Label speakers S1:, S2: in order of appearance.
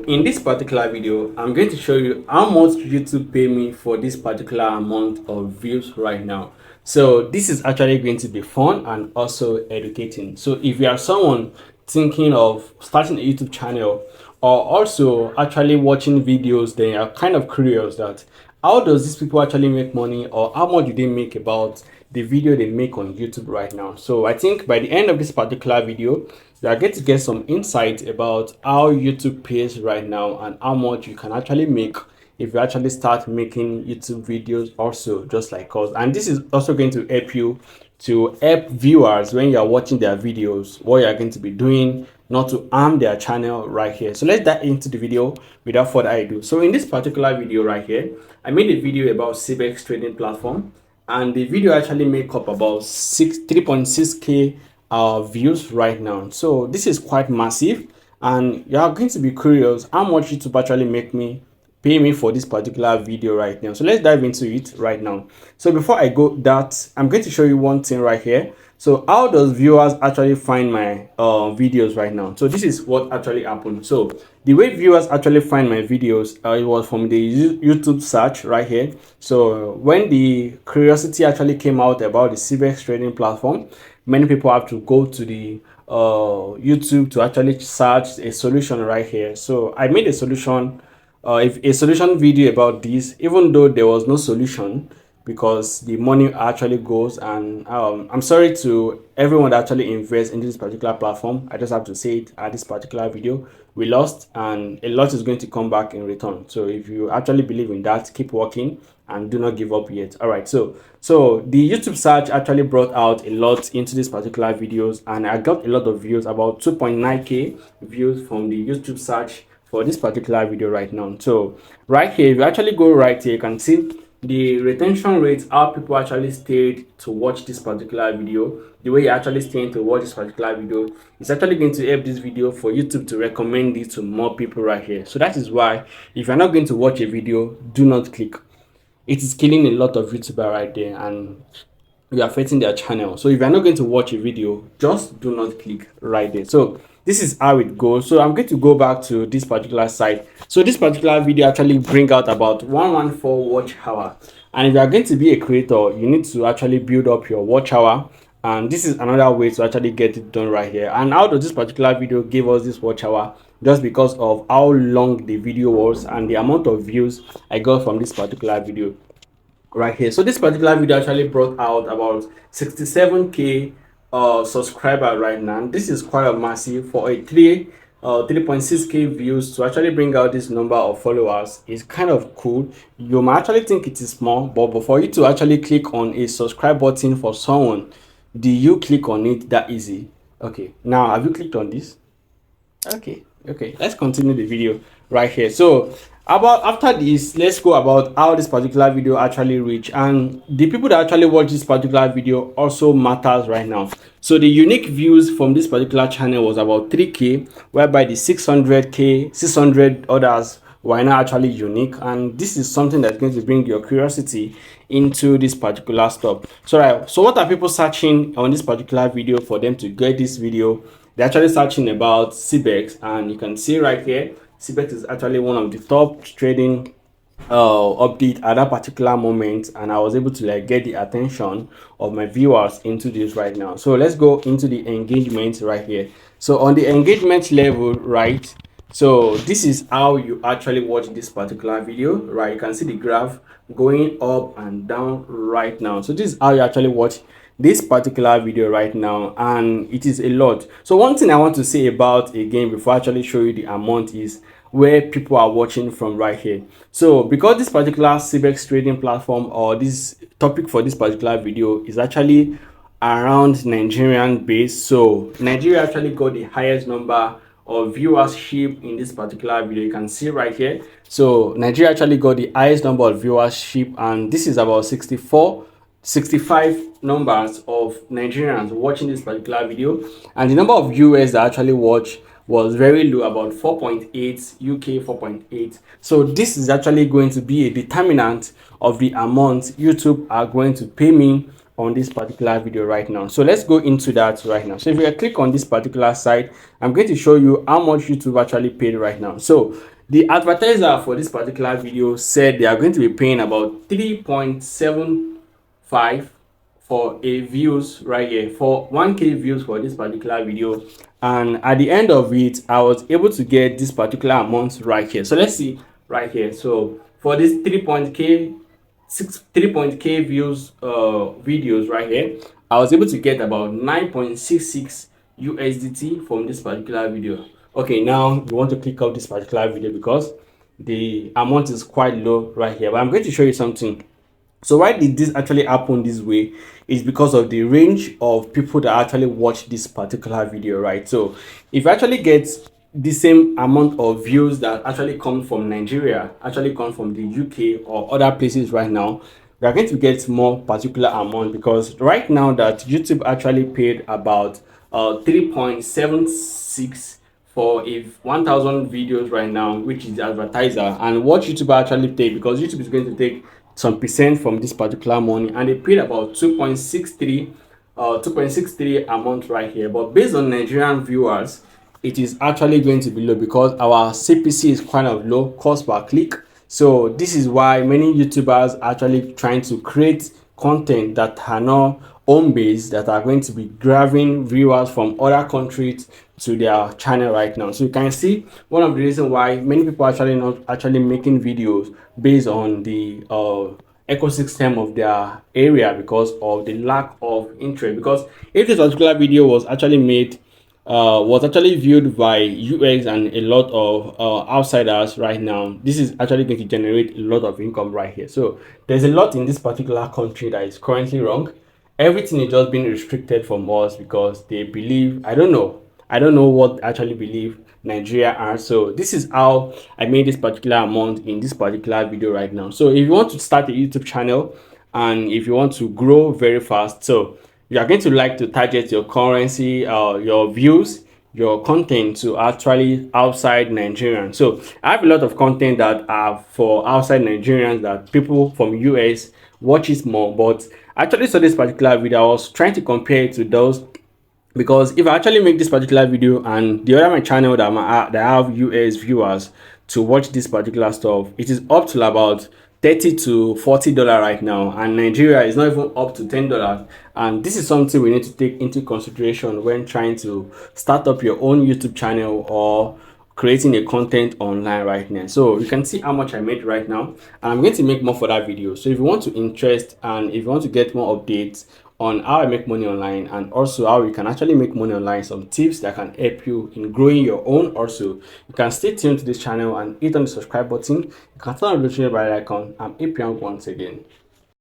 S1: So in this particular video, I'm going to show you how much YouTube pay me for this particular amount of views right now. So this is actually going to be fun and also educating. So if you are someone thinking of starting a YouTube channel or also actually watching videos, then you're kind of curious that how does these people actually make money, or how much do they make about the video they make on YouTube right now. So I think by the end of this particular video, you are going to get some insight about how YouTube pays right now and how much you can actually make if you actually start making YouTube videos also, just like us. And this is also going to help you to help viewers when you are watching their videos, what you are going to be doing, not to harm their channel right here. So let's dive into the video without further ado. So in this particular video right here, I made a video about CBEX trading platform, and the video actually make up about 3.6k views right now. So this is quite massive, and you are going to be curious how much YouTube actually pay me for this particular video right now. So let's dive into it right now. So before I go that, I'm going to show you one thing right here. So how does viewers actually find my videos right now? So this is what actually happened. So the way viewers actually find my videos, it was from the YouTube search right here. So when the curiosity actually came out about the CBEX trading platform, many people have to go to the YouTube to actually search a solution right here. So I made a solution, if a solution video about this, even though there was no solution, because the money actually goes, and I'm sorry to everyone that actually invests into this particular platform. I just have to say it, at this particular video we lost, and a lot is going to come back in return. So if you actually believe in that, keep working and do not give up yet. All right, so the YouTube search actually brought out a lot into this particular videos, and I got a lot of views, about 2.9k views from the YouTube search for this particular video right now. So right here, if you actually go right here, you can see the retention rates, how people actually stayed to watch this particular video. The way you're actually staying to watch this particular video is actually going to help this video for YouTube to recommend it to more people right here. So that is why if you're not going to watch a video, do not click. It is killing a lot of YouTubers right there, and you're affecting their channel. So if you're not going to watch a video, just do not click right there. So this is how it goes. So I'm going to go back to this particular site. So this particular video actually bring out about 114 watch hour, and if you are going to be a creator, you need to actually build up your watch hour, and this is another way to actually get it done right here. And how does this particular video give us this watch hour? Just because of how long the video was and the amount of views I got from this particular video right here. So this particular video actually brought out about 67k subscriber right now. This is quite a massive for a 3.6k views. To actually bring out this number of followers is kind of cool. You might actually think it is small, but for you to actually click on a subscribe button for someone, do you click on it that easy? Okay, now have you clicked on this? Okay, let's continue the video right here. So about after this, let's go about how this particular video actually reach, and the people that actually watch this particular video also matters right now. So the unique views from this particular channel was about 3k, whereby the 600 others were not actually unique, and this is something that's going to bring your curiosity into this particular stuff. So what are people searching on this particular video for them to get this video? They're actually searching about CBEX, and you can see right here, CBEX is actually one of the top trading update at that particular moment, and I was able to get the attention of my viewers into this right now. So let's go into the engagement right here. So on the engagement level, right, so this is how you actually watch this particular video, right? You can see the graph going up and down right now. So this is how you actually watch this particular video right now, and it is a lot. So one thing I want to say about, again, before I actually show you the amount, is where people are watching from right here. So because this particular CBEX trading platform, or this topic for this particular video, is actually around Nigerian base, so Nigeria actually got the highest number of viewership in this particular video. You can see right here, so Nigeria actually got the highest number of viewership, and this is about 65 numbers of Nigerians watching this particular video, and the number of US that actually watch was very low, about 4.8, UK 4.8. So this is actually going to be a determinant of the amount YouTube are going to pay me on this particular video right now. So let's go into that right now. So if you click on this particular site, I'm going to show you how much YouTube actually paid right now. So the advertiser for this particular video said they are going to be paying about 3.75 for a views right here, for 1k views for this particular video. And at the end of it, I was able to get this particular amount right here. So let's see right here. So for this 3.k views videos right here, I was able to get about 9.66 USDT from this particular video. Okay, now you want to click out this particular video because the amount is quite low right here, but I'm going to show you something. So why did this actually happen this way is because of the range of people that actually watch this particular video, right? So if you actually get the same amount of views that actually come from Nigeria, actually come from the UK or other places right now, we are going to get more particular amount, because right now that YouTube actually paid about 3.76 for a 1,000 videos right now, which is the advertiser. And what YouTube actually take, because YouTube is going to take some percent from this particular money, and they paid about 2.63 amount right here. But based on Nigerian viewers, it is actually going to be low because our CPC is kind of low, cost per click. So this is why many YouTubers are actually trying to create content that are not home based, that are going to be grabbing viewers from other countries to their channel right now. So you can see one of the reasons why many people are actually not actually making videos based on the ecosystem of their area, because of the lack of interest. Because if this particular video was actually made was actually viewed by US and a lot of outsiders right now, this is actually going to generate a lot of income right here. So there's a lot in this particular country that is currently wrong. Everything is just being restricted from us because they believe, I don't know what actually believe Nigeria are. So this is how I made this particular amount in this particular video right now. So if you want to start a YouTube channel and if you want to grow very fast, so you are going to like to target your currency, your views, your content to actually outside Nigerians. So I have a lot of content that are for outside Nigerians that people from US watches more. But I actually saw this particular video. I was trying to compare it to those, because if I actually make this particular video and the other my channel that have US viewers to watch this particular stuff, it is up to about $30 to $40 right now, and Nigeria is not even up to $10. And this is something we need to take into consideration when trying to start up your own YouTube channel or creating a content online right now. So you can see how much I made right now, and I'm going to make more for that video. So if you want to interest and if you want to get more updates on how I make money online and also how you can actually make money online, some tips that can help you in growing your own, also you can stay tuned to this channel and hit on the subscribe button. You can turn on the notification bell icon. I'm Apiang once again.